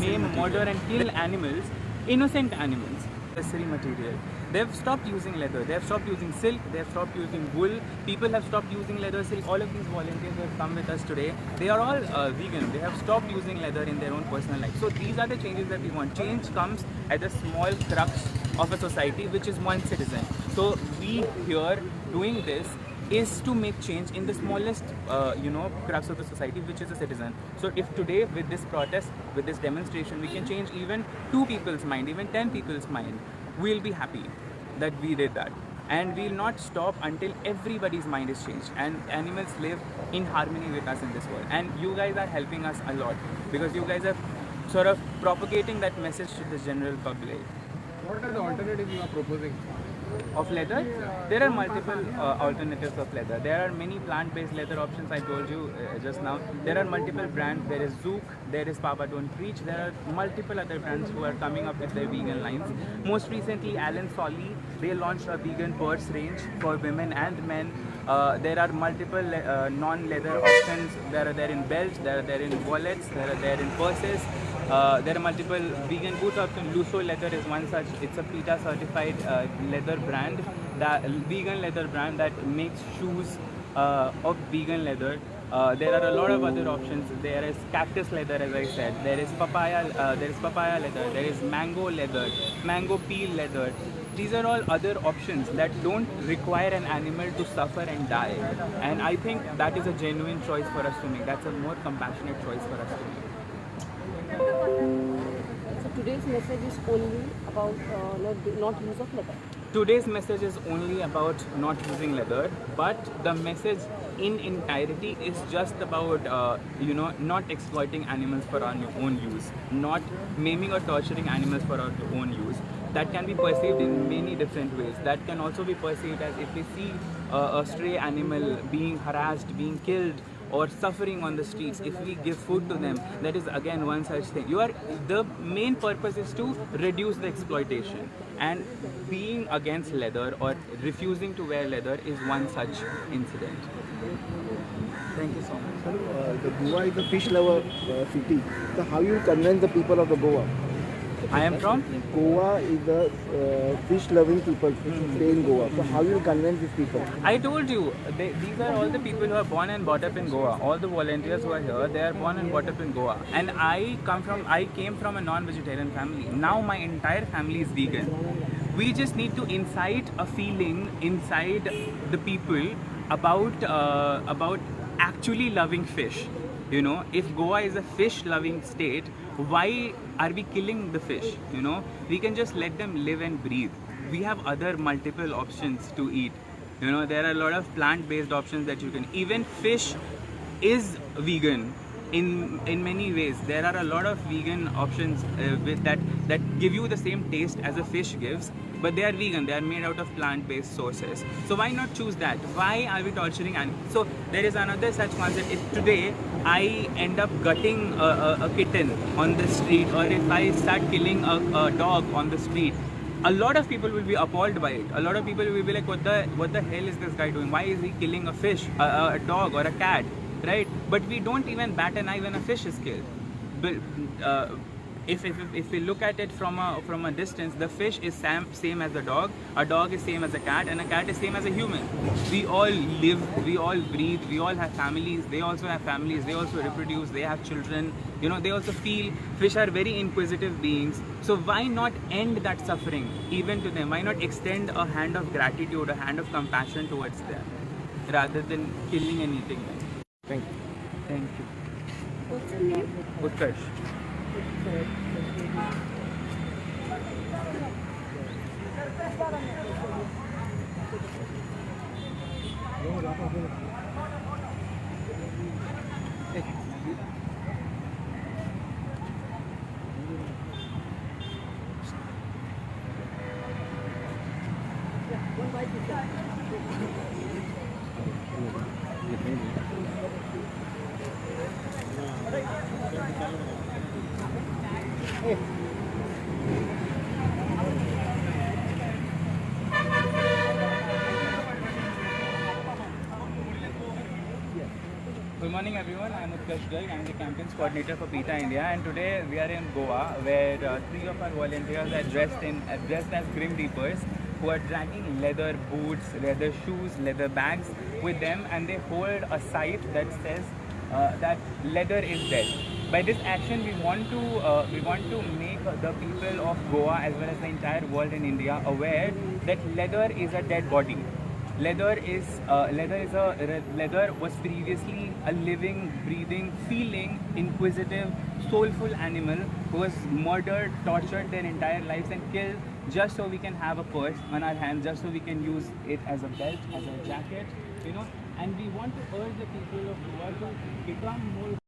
maim, murder and kill animals, innocent animals. Necessary material. They've stopped using leather, they have stopped using silk, they have stopped using wool. People have stopped using leather, silk. All of these volunteers who have come with us today, they are all vegan. They have stopped using leather in their own personal life. So these are the changes that we want. Change comes at the small crux of a society, which is one citizen. So we here doing this is to make change in the smallest crux of the society, which is a citizen. So if today with this protest, with this demonstration, we can change even 2 people's mind, even 10 people's mind, we'll be happy that we did that. And we'll not stop until everybody's mind is changed and animals live in harmony with us in this world. And you guys are helping us a lot, because you guys are sort of propagating that message to the general public. What are the alternatives you are proposing? Of leather? There are multiple alternatives of leather. There are many plant-based leather options, I told you just now. There are multiple brands. There is Zook, there is Papa Don't Preach. There are multiple other brands who are coming up with their vegan lines. Most recently, Alan Solly, they launched a vegan purse range for women and men. There are multiple non-leather options. There are there in belts, there are there in wallets, there are there in purses. There are multiple vegan boots options. Luso Leather is one such. It's a PETA certified leather brand, vegan leather brand that makes shoes of vegan leather. There are a lot of other options. There is cactus leather, as I said. There is papaya leather. There is mango leather, mango peel leather. These are all other options that don't require an animal to suffer and die. And I think that is a genuine choice for us to make. That's a more compassionate choice for us to make. So today's message is only about not use of leather. Today's message is only about not using leather, but the message in entirety is just about not exploiting animals for our own use, not maiming or torturing animals for our own use. That can be perceived in many different ways. That can also be perceived as if we see a stray animal being harassed, being killed, or suffering on the streets, if we give food to them, that is again one such thing. The main purpose is to reduce the exploitation, and being against leather or refusing to wear leather is one such incident. Thank you so much. Sir, the Goa is a fish lover city. So how you convince the people of the Goa? I am from? Goa is the fish loving people stay in Goa. So how you convince these people? I told you, these are all the people who are born and brought up in Goa. All the volunteers who are here, they are born and brought up in Goa. And I came from a non-vegetarian family. Now my entire family is vegan. We just need to incite a feeling inside the people about actually loving fish. You know, if Goa is a fish loving state, why are we killing the fish? You know, we can just let them live and breathe. We have other multiple options to eat. You know, there are a lot of plant-based options that you can. Even fish is vegan in many ways. There are a lot of vegan options that give you the same taste as a fish gives, but they are vegan. They are made out of plant-based sources. So why not choose that? Why are we torturing animals? So there is another such concept. If today I end up gutting a kitten on the street, or if I start killing a dog on the street, a lot of people will be appalled by it. A lot of people will be like, what the hell is this guy doing? Why is he killing a fish, a dog or a cat, right? But we don't even bat an eye when a fish is killed. But if we look at it from a distance, the fish is same as a dog is same as a cat, and a cat is same as a human. We all live, we all breathe, we all have families. They also have families, they also reproduce, they have children. You know, they also feel. Fish are very inquisitive beings. So why not end that suffering even to them? Why not extend a hand of gratitude, a hand of compassion towards them, rather than killing and eating them? Thank you. Thank you. What's your name? Utkarsh. Good morning everyone, I am Utkarsh Garg. I'm the campaigns coordinator for PETA India, and today we are in Goa, where three of our volunteers are dressed as Grim Reapers, who are dragging leather boots, leather shoes, leather bags with them, and they hold a scythe that says that leather is dead. By this action, we want to make the people of Goa as well as the entire world in India aware that leather is a dead body. Leather was previously a living, breathing, feeling, inquisitive, soulful animal who was murdered, tortured their entire lives and killed just so we can have a purse on our hand, just so we can use it as a belt, as a jacket, you know. And we want to urge the people of Goa to become more